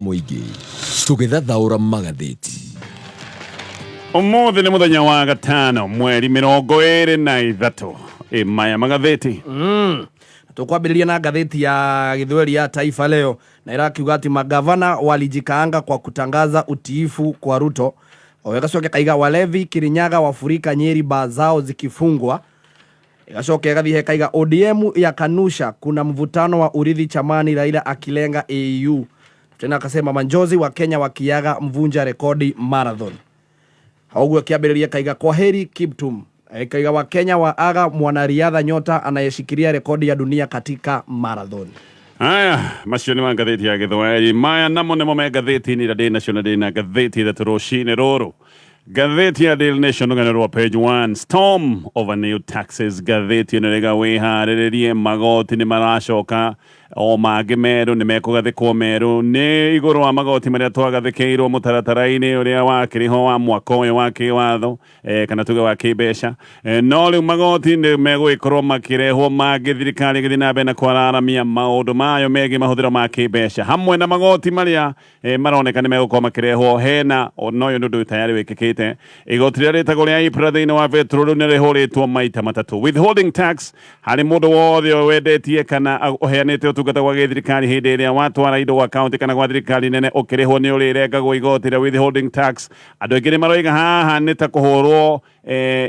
muingi tugithathaura magathiti. Umuthi ni muthenya wa gatano mweri 23 maya magathiti. Tukwambĩrĩria na ngathĩti ya Gitoero ya Taifa Leo na irakiuga ati magavana walijikaanga kwa kutangaza utiifu kwa Ruto. Wagacoke kaiga walevi Kirinyaga wafurika Nyeri baa zao zikifungwa. Igacoke gathie kaiga ODM ya kanusha kuna mvutano wa urithi chamani Raila akilenga AU. Tena akasema manjozi wa Kenya wakiaga mvunja rekodi marathon. Haugu akiambĩrĩria kaiga kwa heri Kiptum. Kaiga wa Kenya waaga mwanariadha nyota anayeshikilia rekodi ya dunia katika marathon. Haya, macio ni magatheti ya Gitoero. Maya namo nemo Magathitiini Daily Nation na gatheti ya Turushine Roro. Gatheti ya Daily Nation ngana page 1. Storm over new taxes. Gatheti ya nirega wiharĩrĩrie magoti ni maracoka o magemeru ni mekugathikwo meru ni iguru wa magoti maria twagathikeirwo mutaratara-ini uria wakiriho wa mwaka uyu wa kiwatho kana tuge wa kibesha no riu magoti ni megwikorwo makirehwo mangi thirikari githi na bena kwararamia maundu mayo megi mahuthiro ma kibesha hamwe na magoti maria maroneka ni megũkorwo makirehwo hena onoyo ndu tayari wikikite igoti riria ritagwo ria IPRA thiini wa vetro riu ni rihuritwo maita matatu. Withholding tax hari mundu wothe wendetie kana uheanite utungata wa thirikari hindi iria watwara indo wa county kana gwa thirikari nene ukirihwo ni urirengagwo igoti ria withholding tax. Andu aingi ni maroiga haha ni ta kuhurwo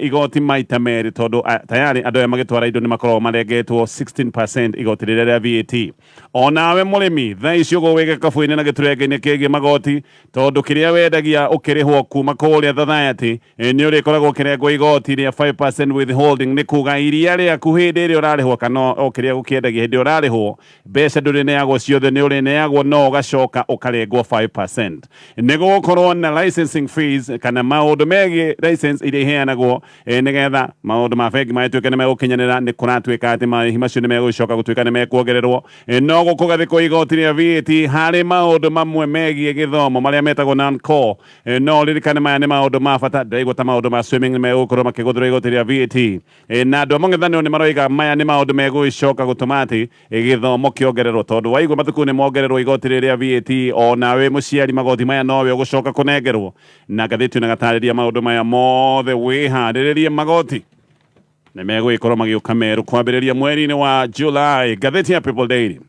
igoti maita meri tondu tayari andu aya magitwara indo ni makorwo marengetwo 16% igoti riria VAT. Onawe murimi thaa icio gũwĩka kabuini na gĩturenge-inĩ kĩngĩ magoti tondu kiria wendagia ukirihwo kuma kuria society ni urikoragwo kirengwo igoti ria 5% withholding ni kuga iria riaku hindi iria urarihwo kana okiria gukiendagia hindi urarihwo mbeca nduri neagwo ciothe ni uri neagwo no ugacoka ukarengwo 5%. Ni gukorwo na licensing fees kana maundu megi license iria iheanagwo nigetha maundu ma bengi maituike ni megukinyanira ni kuratuika ati mahi macio ni megucoka gutuika ni mekuongererwo no gukugathikwo igoti ria VAT hari maundu mamwe megie githomo maria metagwo non-core no ririkane maya ni maundu ma bata ndaigua ta maundu ma swimming ni megukorwo makiguthirwo igoti ria VAT na andu amwe ni maroiga maya ni maundu megucoka gutuma ati githomo kiongererwo tondu waigua mathuku ni mongererwo igoti ria VAT ona we muciari magoti maya nowe ugucoka kunengerwo na ngathĩti na gatariria maundu maya mothe wiharĩrĩrie magoti ni megwikorwo magiuka meru kwambĩrĩria mweri-inĩ wa July. Gathĩti ya People Daily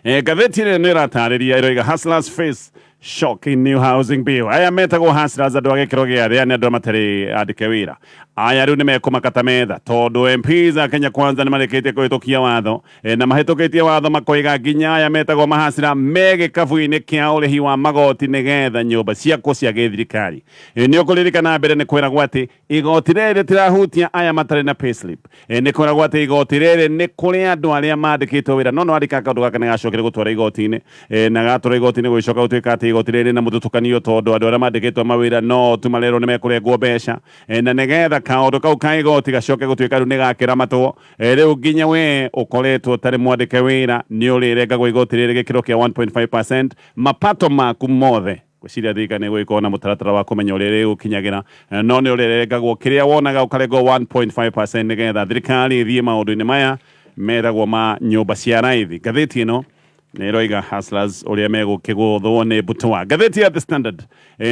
gathĩti ĩrĩa nĩ ĩratariria ĩroiga hustlers face shock in new housing bill. Aya metagwo hustlers andu agikiro gia thia ni andu matari andike wira. Aya riu ni mekumaka metha tondu MPs a Kenya Kwanza ni mareketie kuhitukia watho na mahitukitie watho makoiga nginya aya metagwo mahasira mege kabu-ini kia urihi wa magoti nigetha nyumba ciako cia githirikari ni ukuririkana mbere ni kwiragwo ati igoti riri tirahutia aya matari na payslip ni kwiragwo ati igoti riri ni kuri andu aria mandikitwo wira no andika kaundu gaka ni gacokire gutwara igoti-ini na gatwara igoti-ini gucoka gutuika ati igoti riri na muthutukanio tondu andu aria mandikitwo mawira no tu marero ni mekurengwo mbeca na nigetha kaundu kau ka igoti gacoke gutuika riu ni gakiramatwo riu nginya we ukoretwo tari mwandike wira ni urirengagwo igoti riri gikiro kia 1.5% mapato maku mothe gwiciria thirikari ni gwikwo na mutaratara wa kumenya urire gukinyagira no ni urirengagwo kiria wonaga ukarengwo 1.5% nigetha thirikari ithie maundu-ini maya meragwo ma nyumba cia raithi. Gathĩti ĩno niroiga hustlers uria megukiguthwo ni Butwa. Gathĩti ya The Standard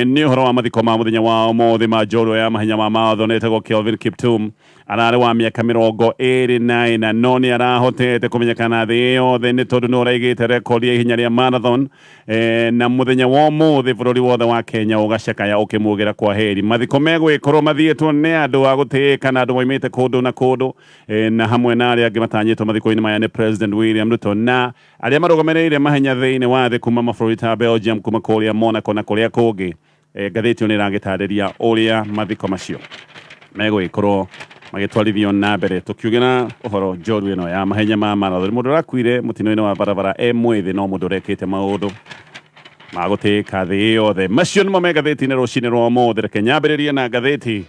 ni uhoro wa mathiko ma muthenya wa umuthi ma njorua ya mahenya ma marathon etagwo Kelvin Kiptum arari wa miaka 29 no ni arahotete kumenyekana thi yothe ni tondu no raigite rekodi ya ihenya ria marathon na muthenya wa umuthi bururi wothe wa Kenya ugacakaya ukimugira kwa heri. Mathiko megwikorwo mathietwo ni andu a gutiika na andu moimite kundu na kundu na hamwe na aria angi matanyitwo mathiko-ini maya ni President William Ruto na aria marugamirire mahenya thiini wa thi kuma mabũrũri ta Belgium kuma kuria Monaco na kuria kungi. Gathĩti ĩno ĩragĩtarĩria ũrĩa mathiko macio megũgĩkorwo magĩtwarithio na mbere tukiugana uhoro njorua ĩno ya mahenya ma marathon. Mũndũ ũrakuire mũtino-inĩ wa barabara mwĩthĩ no mũndũ ũrekĩte maũndũ ma gũtĩĩka thĩ yothe. Macio nĩmo me gathĩti-inĩ rũcinĩ rwa ũmũthĩ. Reke nyambĩrĩrie na gathĩti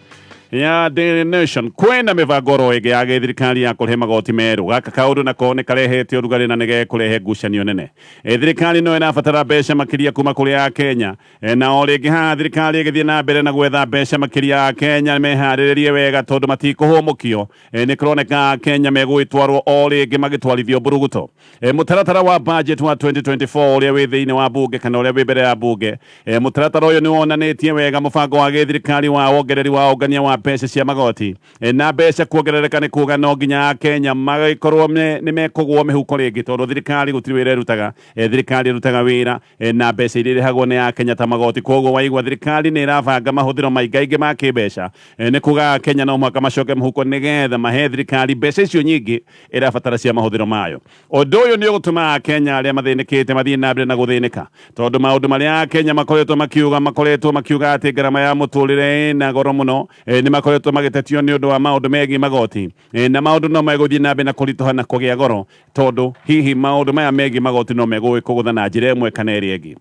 ya Daily Nation kwena mivangoro ege ya thirikari ya kurehe magoti meru gaka kaundu nako ni karehete urugari na nige kurehe ngucanio nene thirikari no irabatara mbeca makiria kuma kuri ya Kenya na o ringi ha thirikari igithie na mbere na gwetha mbeca makiria ya Kenya mehariririe wega tondu matikuhumukio ni kuroneka Kenya megwitwarwo o ringi magitwarithio mburuguto mutaratara wa budget wa 2024 uria wi thiini wa bunge kana uria wi mbere ya bunge mutaratara uyu ni wonanitie wega mubango wa thirikari wa wongereri wa ongania wa mbeca cia magoti na mbeca kuongerereka ni kuga no nginya Kenya magikorwo ni mekugwo mihuko ringi tondu thirikari gutiri wira irutaga thirikari irutaga wira na mbeca iria irihagwo ni ya Kenya ta magoti koguo waigwa thirikari ni irabanga mahuthiro maingaingi ma kimbeca ni kuga Kenya no mwaka macoke muhuko nigetha mahe thirikari mbeca icio nyingi irabatara cia mahuthiro mayo undu uyu ni ugutuma Kenya aria mathinikite mathie na mbere na guthinika tondu maundu maria Kenya makoretwo makiuga ati ngarama ya muturire na goro muno ni makoretwo magitetio ni undu wa maundu megi magoti na maundu no meguthie na mbere na kuritoha na kugia goro tondu hihi maundu maya megi magoti no megugikugutha na njira imwe kana iria ingi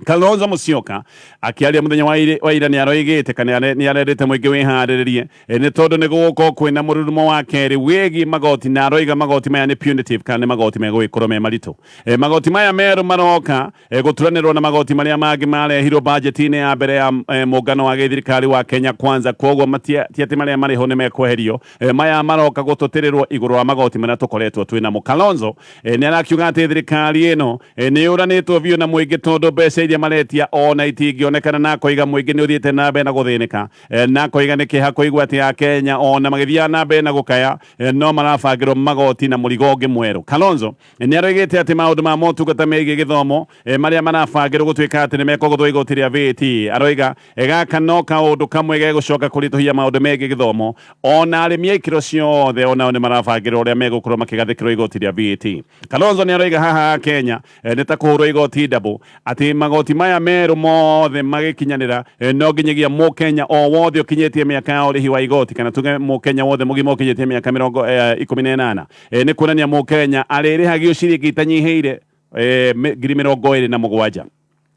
Kalonzo Musyoka akiaria muthenya wa ira ni aroigite kana ni arerete muingi wihariririe ni tondu ni guko kwina mururumo wa keri wigi magoti na aroiga magoti maya ni punitive kana magoti megwikorwo me maritu magoti maya meru maroka guturanirwo na magoti maria mangi marehirwo budget-ini ya mbere ya muungano wa thirikari wa Kenya Kwanza koguo matiati maria mariho ni mekweherio maya maroka gututirirwo iguru wa magoti maria tukoretwo twina mu Kalonzo ni arakiuga ati thirikari ino ni uranitwo biu na muingi tondu mbeca iria maretia ona itingionekana na koiga muingi ni uthiite na mbere na guthinika na koiga ni kiha koigwa ati ya Kenya ona magithia na mbere na gukaya no marabangirwo magoti na murigo ungi mweru Kalonzo ni aroigite ati maundu ma motungata megi githomo maria marabangirwo gutwika ati ni mekugutho igoti ria VAT aroiga gaka no kaundu kamwe gegucoka kurituhia maundu megi githomo ona arimi aikiro ciothe ona ni marabangirwo uria megukorwo makigathikirwo igoti ria VAT Kalonzo ni aroiga haha Kenya ni ta kuhurwo igoti double ati magoti maya meru mothe magikinyanira no nginyagia mukenya o wothe ukinyetie miaka ya urihi wa igoti kana tuge mukenya wothe mugimo ukinyetie miaka 18 ni kuonania mukenya aririhagio ciringi itanyiheire 27,000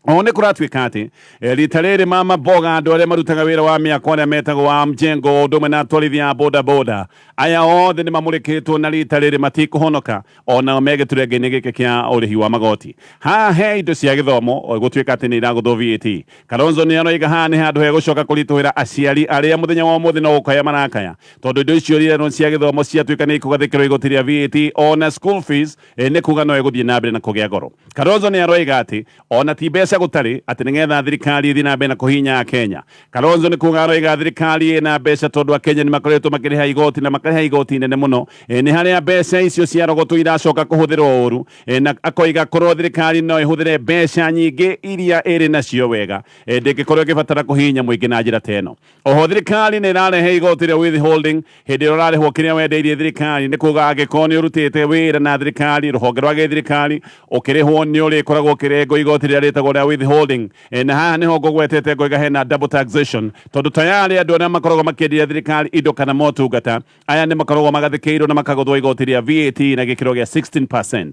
One kuratwika ati rita riri mama boga andu aria marutaga wira wa miako aria metagwo wa mjengo ndumwe na atwarithia boda boda aya othe ni mamurikitwo na rita riri matikuhonoka ona megeturenge-ini giki kia urihi wa magoti ha he indo cia githomo gutwika ati ni iragutho VAT Kalonzo ni aroiga ha ni handu he gucoka kurituhira aciari aria muthenya wa muthi no gukaya marakaya tondu indo icio rirano cia githomo ciatwika ni ikugathikirwo igoti ria VAT ona school fees ni kuga no iguthie na mbere na kugia goro Kalonzo ni aroiga ati ona ti mbeca gutari ati nigetha thirikari ithi na mbere na kuhinya Kenya Kalonzo ni kuga aroiga thirikari na mbeca tondu Kenya ni makoretwo makiriha igoti na makariha igoti nene muno ni haria mbeca icio cia rogoto iracoka kuhuthirwo uru na akoiga korwo thirikari no ihuthire mbeca nyingi iria iri nacio wega ndingikorwo igibatara kuhinya muingi na njira teno oho thirikari ni irarehe igoti ria withholding hindi urarehwo kiria wendeirie thirikari ni kuga angikoni ni urutite wira na thirikari ruhonge rwa thirikari ukirihwo ni urikoragwo kirengo igoti ria ritagwo ria withholding na haha niho ngogwetete ngoiga hena double taxation tondu tayari andu aria makoragwo makiendia thirikari indo kana motungata aya ni makoragwo magathikirwo na makagothwo igoti ria VAT na gikiro gia 16%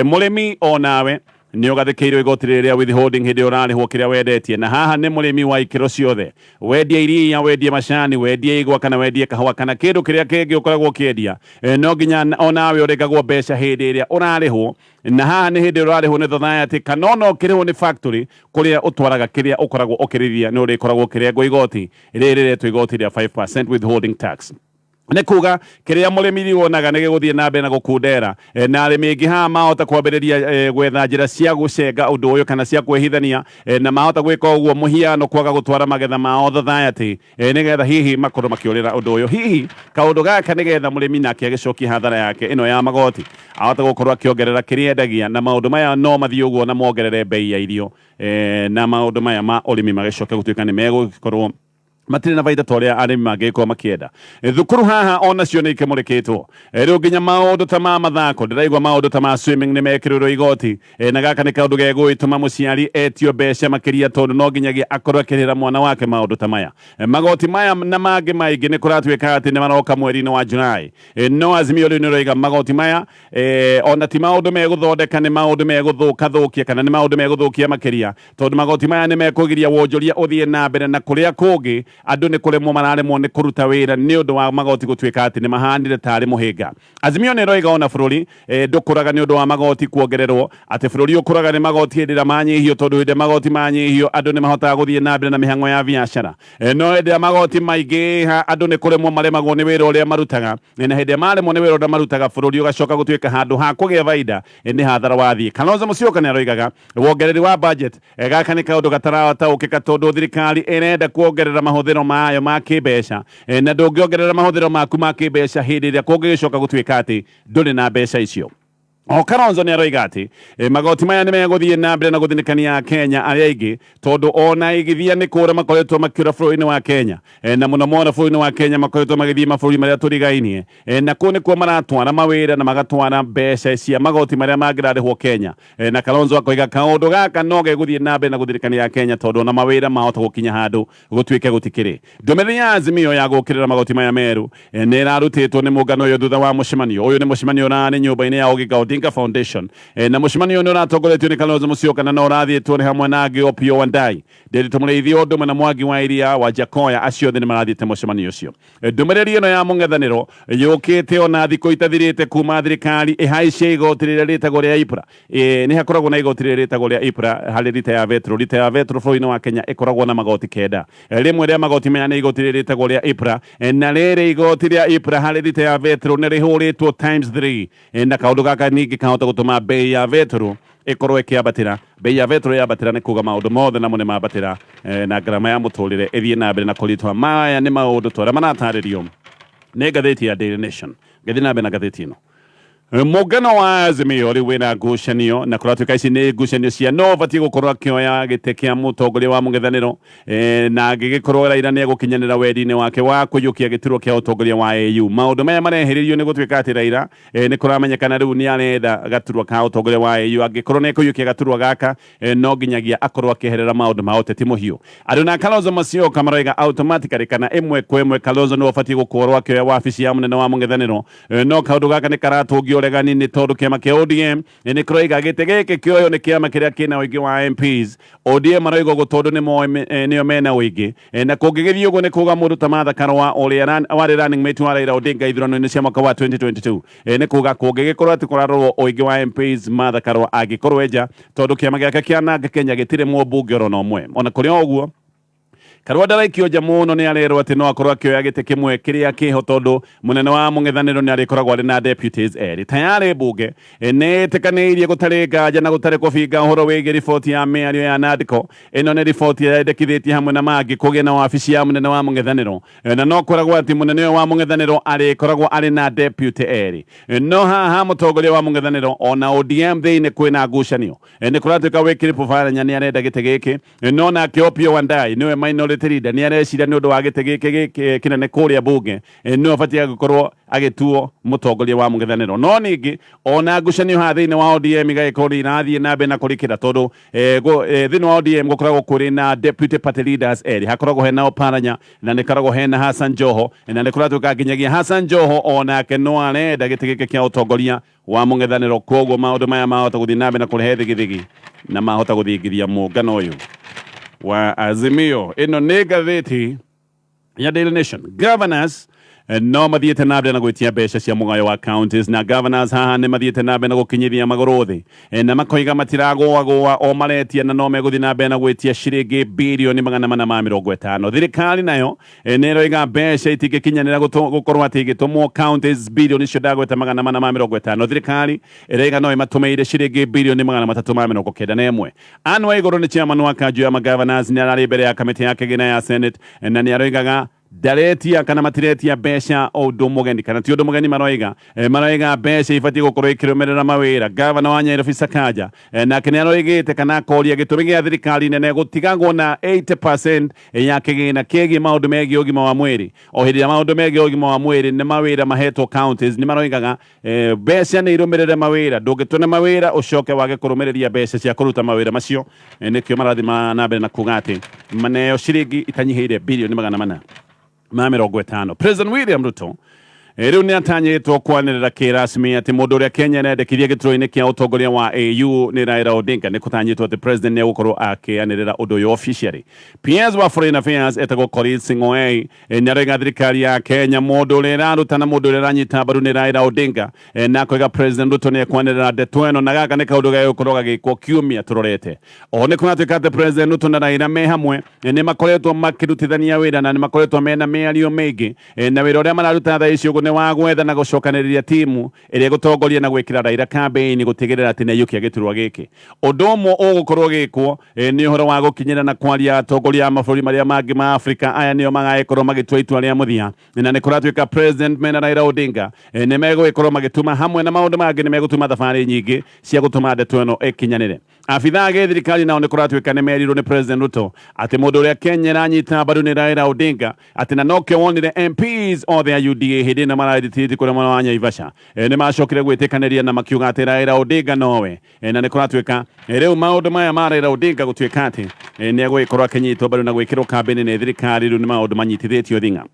murimi onawe ni ugathikirwo igoti ria withholding hindi urarihwo kiria wendetie na haha ni murimi wa ikiro ciothe wendia iria wendia macani wendia igwa kana wendia kahua kana kindu kiria kingi ukoragwo kiendia no nginya onawe urigagwo mbeca hindi iria urarihwo na haha ni hindi urarihwo ni society kana no kirihwo ni factory kuria utwaraga kiria ukoragwo ukirithia ni urikoragwo kirengo igoti riri retwo igoti ria 5% withholding tax ne kuga kiria murimi wonaga ni giguthie na mbere na gukundera na arimi ingi ha mahota kwambiriria gwetha njira cia gucenga undu uyu kana cia kwehithania na mahota gwika uguo muhiano kwaga gutwara magetha mao society nigetha hihi makorwo makiurira undu uyu hihi kaundu gaka nigetha murimi nake agicokia hathara yake ino ya magoti ahota gukorwo akiongerera kiria endagia na maundu maya no mathie uguo na mongerere bei ya irio na maundu maya ma urimi magicoke gutwika ni megukorwo matire na baida toria arimi magiko makienda thukuru haha ona cio ni ikimurikitwo riu nginya maundu ta ma mathako ndiraigwa maundu ta ma swimming ni mekiriro igoti na gaka ni kaundu gegwituma muciari etio mbeca makiria tondu no nginyagia akorwo akirira mwana wake maundu ta maya magoti maya na mangi maingi ni kuratwika ati ni maroka mweri-ini wa Julai no azimio riu ni roiga magoti maya ona ti maundu meguthondeka ni maundu meguthukia kana ni maundu meguthukia makiria tondu magoti maya ni mekugiria wonjoria uthie na mbere na kuria kungi andu ni kuremwo mararemwo ni kuruta wira ni undu wa magoti gutuika ati ni mahandire tari muhinga Azimio ni roiga ona bururi ndukuraga ni undu wa magoti kuongererwo ati bururi ukuraga ni magoti ndira manyihio tondu inde magoti manyihio andu ni mahotaga guthie na mbere na mihango ya biashara no ndira magoti maingiha andu ni kuremwo maremagwo ni wira uria marutaga na hindi maremwo ni wira uria marutaga bururi ugacoka gutuika handu ha kugia baida ni hathara wathie Kalonzo Musyoka ni roigaga wongereri wa budget gaka ni kaundu gatarataukika tondu thirikari irenda kuongerera mahuthiro mayo ma kibeca na ndungiongerera mahuthiro maku ma kibeca hindi iria kungigicoka gutuika ati nduri na mbeca icio Kalonzo ni aroiga ati magoti maya ni meguthie na mbere na guthinikania Kenya aria ingi tondu ona igithia ni kura makoretwo makiura bũrũri-inĩ wa Kenya na muno mona bũrũri-inĩ wa Kenya makoretwo magithie mabũrũri maria turigainie na kũ nĩkuo maratwara mawĩra na magatwara mbeca cia magoti maria mangĩrarĩhwo Kenya na Kalonzo akoiga kaũndũ gaka no gegũthie na mbere na gũthirikania Kenya tondu ona mawĩra mahota gũkinya handũ gũtuĩke gũtikĩrĩ ndũmĩrĩri ya Azimio ya gũkĩrĩra magoti maya meru nĩ ĩrarutĩtwo nĩ mũngano ũyũ thutha wa mũcemanio ũyũ nĩ mũcemanio ũrarĩ nyũmba-inĩ ya Oginga Foundation na mũcemanio nĩ ũratongoretio nĩ Kalonzo Musyoka na no ũrathiĩtwo nĩ hamwe na angĩ Opiyo Wandayi Nderitu Mũrĩithi ũndũ ũmwe na Mwangi wa Iria wa Jakoya acio othe nĩ marathiĩte mũcemanio ũcio ndũmĩrĩri ĩno ya mũng'ethanĩro yũkĩte ona thikũ itathirĩte kuma thirikari ĩhaicie igoti rĩrĩa rĩtagwo rĩa IPRA nĩ hakoragwo na igoti rĩrĩa rĩtagwo rĩa IPRA harĩ rita ya vetro bũrũri-inĩ wa Kenya ĩkoragwo na magoti kenda rĩmwe rĩa magoti maya nĩ igoti rĩrĩa rĩtagwo rĩa IPRA na rĩrĩ igoti rĩa IPRA harĩ rita ya vetro nĩ rĩhũrĩtwo times 3 na kaũndũ gaka ningĩ kahota gũtũma bei ya vetro ikorwo ikiambatira bei ya vetro yabatira ni kuga maundu mothe namo ni mabatira na ngarama ya muturire ithie na mbere na kuritwa maya ni maundu twara manataririo ni ngatheti ya Daily Nation gathi na mbere na ngatheti ino Mũngano wa Azimio rĩu wĩna ngucanio na kũratuĩka ici nĩ ngucanio cia no batie gũkorwo akĩoya gĩtĩ kĩa mũtongoria wa mũng'ethanĩro na angĩgĩkorwo Raila nĩ egũkinyanĩra wendi-inĩ wake wa kũiyũkia gĩturwa kĩa ũtongoria wa AU maũndũ maya marehĩrĩirio nĩ gũtuĩka atĩ Raila nĩ kũramenyekana rĩu nĩ arenda gaturwa ka ũtongoria wa AU angĩkorwo nĩ ekũiyũkia gaturwa gaka no nginyagia akorwo akĩeherera maũndũ ma ũteti mũhiũ andũ na Kalonzo Musyoka maroiga automatically kana ĩmwe kwa ĩmwe Kalonzo nĩ ũbatiĩ gũkorwo akĩoya wabici ya mũnene wa mũng'ethanĩro no kaũndũ gaka nĩ karatũngio regani nĩ tondu kĩama kĩa ODM nĩ kũroiga gĩtĩ gĩkĩ kĩoyo nĩ kĩama kĩrĩa kĩna ũingĩ wa MPs ODM maroiga ũguo tondu nĩo mena ũingĩ na kũngĩgĩthiĩ ũguo nĩ kuga mũndũ ta Martha Karũa ũrĩa warĩ running mate wa Raila Odinga ithurano-inĩ cia mwaka wa 2022 nĩ kuga kũngĩgĩkorwo atĩ kũrarorwo ũingĩ wa MPs Martha Karũa angĩkorwo enja tondu kĩama gĩake kĩa Nanga Kenya gĩtirĩ mũmbunge ona ũmwe ona kũrĩ ũguo Karũa ndaraikio nja mũno nĩ arerwo atĩ no akorwo akĩoya gĩtĩ kĩmwe kĩrĩa kĩho tondu mũnene wa mũng'ethanĩro nĩ arĩkoragwo arĩ na deputies erĩ tayarĩ mbunge nĩ ĩtĩkanĩirie gũtarĩ nganja na gũtarĩ kũbinga ũhoro wĩgiĩ riboti ya mĩario ya Nadco ĩno nĩ riboti ĩrĩa yendekithĩtie hamwe na mangĩ kũgĩa na wabici ya mũnene wa mũng'ethanĩro na no koragwo atĩ mũnene ũyũ wa mũng'ethanĩro arĩkoragwo arĩ na deputy erĩ no haha mũtongoria wa mũng'ethanĩro ona ODM thĩinĩ kwĩna ngucanio nĩ kũratuĩka Wycliffe Oparanya nĩ arenda gĩtĩ gĩkĩ no nake Opiyo Wandayi nĩwe minority leader nĩ areciria nĩ ũndũ wa gĩtĩ gĩkĩ kĩnene kũrĩa bunge nĩ abatie gũkorwo agĩtuo mũtongoria wa mũng'ethanĩro no ningĩ ona ngucanio haha thĩinĩ wa ODM igagĩkorwo irathiĩ na mbere na kũrikĩra tondu thĩinĩ wa ODM gũkoragwo kũrĩ na deputy party leaders erĩ hakoragwo hena Oparanya na nĩ koragwo hena Hassan Joho na nĩ kũratuĩka nginyagia Hassan Joho onake no arenda gĩtĩ gĩkĩ kĩa ũtongoria wa mũng'ethanĩro koguo maũndũ maya mahota gũthiĩ na mbere na kũrehe thigithigi na mahota gũthingithia mũngano ũyũ wa Azimio ĩno nĩ ngathĩti ya Daily Nation governors no mathiĩte na mbere na gwĩtia mbeca cia mũgayo wa counties na governors haha nĩ mathiĩte na mbere na gũkinyithia magũrũ thĩ na makoiga matiragũagũa o maretia na no megũthiĩ na mbere na gwĩtia ciringi birioni 450 thirikari nayo nĩ ĩroiga mbeca itingĩkinyanĩra gũkorwo atĩ igĩtũmwo counties birioni icio ndagweta 450 thirikari ĩroiga no ĩmatũmĩire ciringi birioni 391 Anne Waigũrũ nĩ chairman wa kanjũ ya governors nĩ ararĩ mbere ya kamĩtĩ ya kĩgĩna ya Senate na nĩ aroigaga ndaretia kana matiretia mbeca o ũndũ mũgeni kana ti ũndũ mũgeni maroiga mbeca ibatiĩ gũkorwo ikĩrũmĩrĩra mawĩra gavana wa Nyairobi Sakaja nake nĩ aroigĩte kana akoria gĩtũmi gĩa thirikari nene gũtigagwo na 80% ya kĩgĩna kĩgiĩ maũndũ megiĩ ũgima wa mwĩrĩ o hĩndĩ ya maũndũ megiĩ ũgima wa mwĩrĩ nĩ mawĩra mahetwo counties nĩ maroigaga mbeca nĩ irũmĩrĩre mawĩra ndũngĩtũne mawĩra ũcoke wage kũrũmĩrĩria mbeca cia kũruta mawĩra macio nĩkĩo marathi na mbere na kuga atĩ maneo ciringi itanyihĩire birioni 450 President William Ruto riu ni atanyitwo kwanirira kirasmi ati mundu uria Kenya nendekithie gituro-ini kia utongoria wa AU ni Raila Odinga ni kutanyitwo ati president ni gukorwo akianirira undu uyu officially. PS wa Foreign Affairs etagwo Korir Sing'oei ni arenga thirikari ya Kenya mundu uria iraruta na mundu uria iranyita mbaru ni Raila Odinga na koiga president Ruto ni ekwanirira ndeto ino na gaka ni kaundu ga gukorwo gagikwo kiumia turorete. O ni kunatuika ati president Ruto na Raila me hamwe ni makoretwo makirutithania wira na ni makoretwo mena miario mingi na wira uria mararuta thaa ici ni wa gwetha na gucokaniriria timu iria gutongoria na gwikira Raila campaign gutigirira ati niyukia giturwa giki. Undu umwe ugukorwo gikwo ni uhoro wa gukinyira na kwaria atongoria a mabũrũri maria mangi ma Afrika aya nio magagikorwo magitua itua ria muthia na ni kuratuika president mena Raila Odinga ni megũgikorwo magituma hamwe na maundu mangi ni megutuma thabari nyingi cia gutuma ndeto ino ikinyanire. Afitha age thirikari nao ni kuratuika ni merirwo ni president Ruto ati mundu uria Kenya iranyita mbaru ni Raila Odinga ati na nokio wonire MPs o their UDA hindi na maradititi kura mwana wa Naivasha ni macokire gwitikaniria na makiuga ati Raila Odinga nowe na ni kuratuika riu maundu maya ma Raila Odinga gutuika ati ni agwikorwo akinyitwo mbaru na gwikirwo kambini ni thirikari riu ni maundu manyitithitio thinga.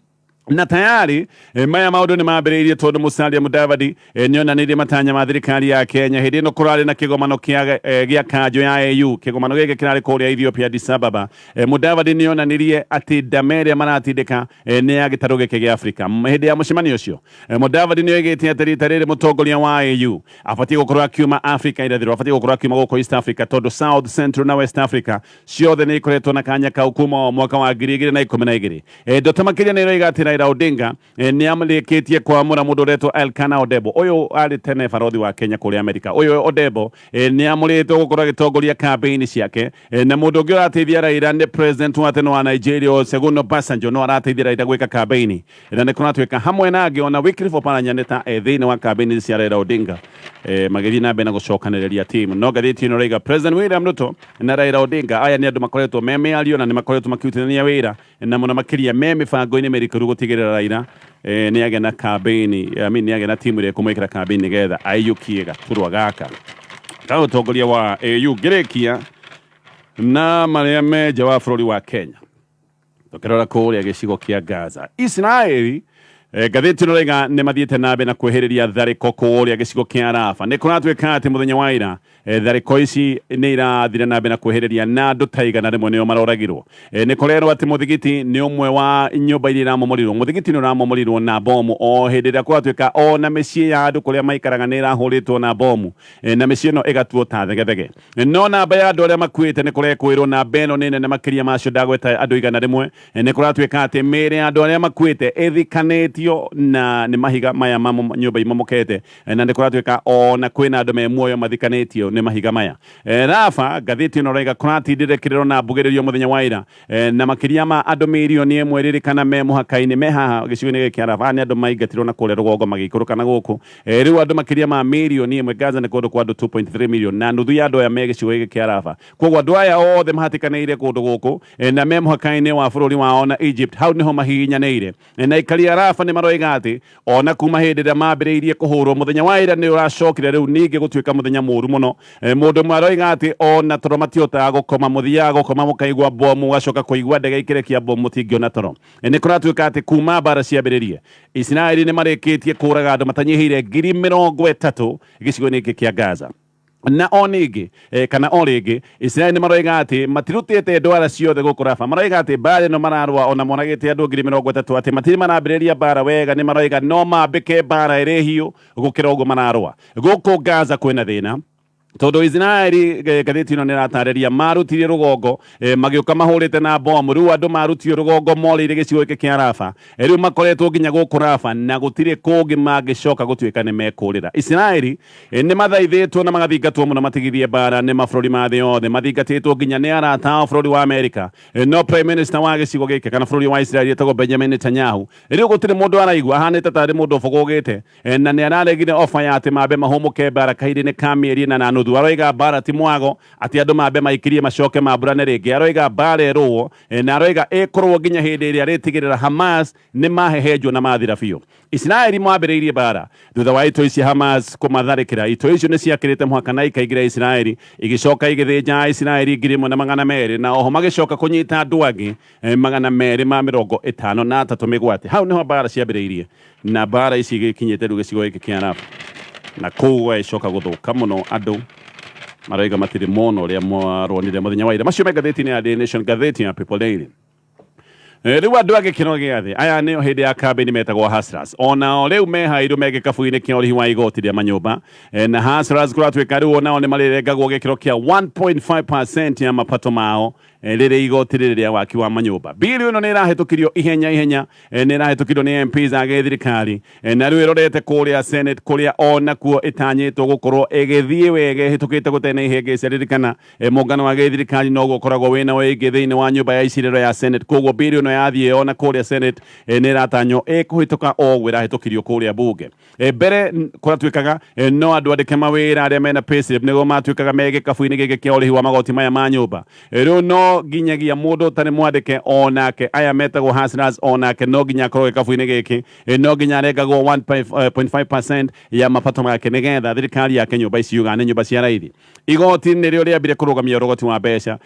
Na tayari maya maundu ni mambiriirie tondu Musalia Mudavadi nionanirie matanya ma thirikari ya Kenya hindi no kurari na kigomano gia kanjo ya AU kigomano giki kirari kuria Ethiopia Addis Ababa. Mudavadi nionanirie ati dameria maratindika ni ya gitaro giki gia Afrika hindi ya mucemanio ucio. Mudavadi nioigite ati rita riri mutongoria wa AU abatie gukorwo akiuma Africa irathiro abatie gukorwo akiuma guko East Africa tondu South Central na West Africa ciothe ni ikoretwo na kanya kau kuma mwaka wa 2012. Dr. Makiria ni roiga ati Raila Odinga ni amlikitie kwamura mundu uretwo Elkanah Odebo uyu ari tene barothi wa Kenya kuri Amerika. Uyu Odebo ni amuritwo gukorwo gitongoria campaign ciake na mundu ungi urateithia Raila ni president wa tene wa Nigeria Olusegun Obasanjo no arateithia Raila gwika campaign na ni kunatuika hamwe nage ona Wycliffe Oparanya neta thini wa campaign cia Raila Odinga magithii na mbere na gucokaniriria timu. No Gathitiini no raiga president William Ruto na Raila Odinga aya ni andu makoretwo memeario na ni makoretwo makirutithania wira na muno makiria mibango-ini mirikuru gutigirira Raila ni age na campaign ni age na timu ire kumwikira campaign nigetha aiyukie gaturwa gaka ka utongoria wa AU girekia na maria meja wa bũrũri wa Kenya tukirora kuria gicigo kia Gaza. Israeli Gathitiini raiga ni mathiete na mbere na kwehiriria thariko kuria gicigo kia Rafa ni kunatuika ati muthenya wa ira thariko ici ni irathire na mbere na kwehiriria na andu taiga na rimwe nio maroragirwo. Ni kurerwo ati muthigiti ni umwe wa nyumba iria iramomorirwo. Muthigiti ni uramomorirwo na bomu o hindi iria kwatuika o na micii ya andu kuria maikaraga ni irahuritwo na bomu na micii ino igatuo ta thegethege. No namba ya andu aria makuite ni kurekwirwo na beno ni nene makiria macio ndagweta andu igana rimwe. Ni kuratuika ati miri ya andu aria makuite ithikanitio na ni mahiga maya mamo nyumba imomokete na ni kuratuika o na kwina andu me muoyo mathikanitio ni mahiga maya. Rafa Gathitiini no raiga kuratindire kiriro na mbugiririo muthenya wa ira na makiria ma andu milioni imwe ririkana me muhaka-ini me haha gicigo-ini giki Rafa ni andu maingatirwo na kuria rugongo magikuruka na guku riu andu makiria ma milioni imwe. Gaza ni kundu kwa andu 2.3 million na nuthu ya andu aya me gicigo giki Rafa koguo andu aya othe mahatikanire kundu guku na me muhaka-ini wa bũrũri wao na Egypt hau niho mahihinyanĩire na ikaria Rafa ni maroiga ati ona kuma hindi ria mambiriirie kuhurwo muthenya wa ira ni uracokire riu ningi gutuika muthenya muru muno. Mundu maroiga ati ona toro matiotaga gukoma muthiaga gukoma mukaigwa bomu gacoka kuigwa ndege ikirekia bomu mutingiona toro. Ni kuratuika ati kuma bara ciambiririe Israeli ni marikitie kuraga andu matanyihire 30,000 gicigo-ini giki kia Gaza na onigi kana origi. Israeli ni maroiga ati matirutite ndwara ciothe guku Rafa. Maroiga ati bara no mararwa ona monagite andu 30,000 ati matiri marambiriria bara wega. Ni maroiga no mambike bara iri hiu gukira uguo mararwa guku Gaza kwina thina tondu Israeli Gathitiini ni ratariria marutirie rugongo magiuka mahurite na bomu riu andu marutio rugongo morire gicigo giki kia Rafa riu makoretwo nginya guku Rafa na gutire kungi magicoka gutuika ni mekurira. Israeli ni mathaithitwo na magathingatwo muno matigithie bara ni mabũrũri ma thi yothe mathingatitwo nginya ni arata a bũrũri wa Amerika. No prime minister wa gicigo giki kana bũrũri wa Israeli etagwo Benjamin Netanyahu riu gutire mundu araigua ahanite tari mundu bugugite na ni araregire ofa ya ati mambe mahumuke bara kahinda-ini ka mieri 8 nuthu aroiga bara ti mwago ati andu mambe maikirie macoke mamburane ringi aroiga bara erwo na aroiga ikorwo nginya hindi iria ritigirira Hamas ni mahehenjwo na mathira biu Israeli mwambiriirie bara thutha wa itoi cia Hamas kumatharikira itoi icio ni ciakirite muhaka na ikaigira Israeli igicoka igithinja Israeli 1,200 na oho magicoka kunyita andu angi 253 migwate hau niho bara ciambiriirie na bara ici igikinyite riu gicigo giki kia Arabu na kuwa icoka guthuka muno andu maraiga matiri mono ria mwaronire muthenya wa ira macio me ngatheti-ini ya The Nation ngatheti ya People Daily riu andu agikino giathi aya ni hindi ya kambeni metagwo Hustlers onao riu mehairu me gikabu-ini kia urihi wa igoti ria manyumba na Hustlers kuratwika riu onao ni marirengagwo gikiro kia 1.5% ya mapato mao riri igoti riria waki wa manyumba bili ino ni irahitukirio ihenya ni irahitukirio ni MPs age thirikari na riu irorete kuria Senate kuria ona kuo itanyitwo gukorwo igithie wege hitukite gutene ihenge ciririkana mungano wa thirikari no gukoragwo wina wingi thiini wa nyumba ya iciriro ya Senate koguo bili ino yathie ona kuria Senate ni iratanyo ikuhituka o irahitukirio kuria bunge mbere kuratwikaga no andu andike mawira aria mena payslip nigo matwikaga me gikabu-ini giki kia urihi wa magoti maya ma nyumba riu no ginyagia mundu tane mwandike onake aya metagwo Hustlers onake no ginya korwo gikabu-ini giki no ginya arengagwo 1.5% ya mapato make nigetha thirikari yake nyumba ici yugane nyumba cia raithi igoti nirio riambire kurugamia urogoti wa mbeca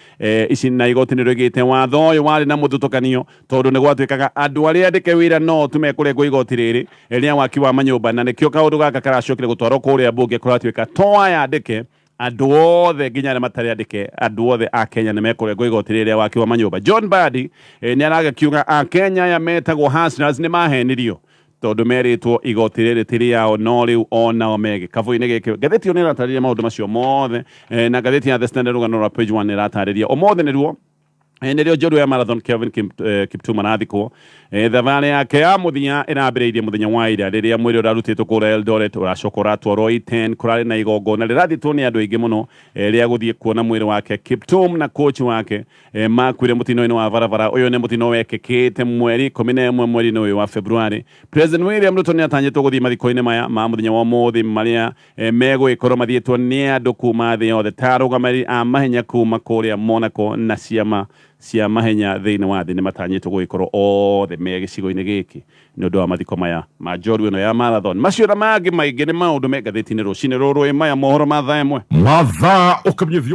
ici na igoti nirio igite watho uyu wari na muthutukanio tondu ni gwatwikaga andu aria andike wira no tumekurengwo igoti riri ria waki wa manyumba na nikio kaundu gaka karacokire gutwarwo kuria bunge kuratwika to aya andike andu othe nginya aria matari andike andu othe a Kenya ni mekurengwo igoti riria waki wa manyumba John Badi ni aragikiuga a Kenya aya metagwo Hustlers ni mahenirio tondu meritwo igoti riri tiri yao no riu onao mege kavu-ini giki ngatheti ni iratariria maundu macio mothe na ngatheti ya The Standard rugano rwa page 1 iratariria omothe niruo nirio njorua ya Marathon Kelvin Kiptum arathikwo thabari yake ya muthia irambiriirie muthenya wa ira riria mwiri urarutitwo kura Eldoret uracoka uratwarwo Iten kurari na igongona rirathitwo ni andu aingi muno ria guthie kuona mwiri wake Kiptum na coach wake makwire mutino-ini wa barabara uyu ni mutino wekekite mweri 11 mweri-ini uyu wa February President William Ruto ni atanyitwo guthie mathiko-ini maya ma muthenya wa muthi maria megwikorwo mathietwo ni andu kuma thi yothe tarugamiri a mahenya kuma kuria Monaco na ciama cia mahenya thiini wa thi ni matanyitwo gwikorwo othe me gicigo-ini giki ni undu wa mathiko maya ma njorua ino ya Marathon macio na mangi maingi ni maundu me ngatheti-ini rucini ruru maya mohoro ma thaa imwe mathaa ukamyethio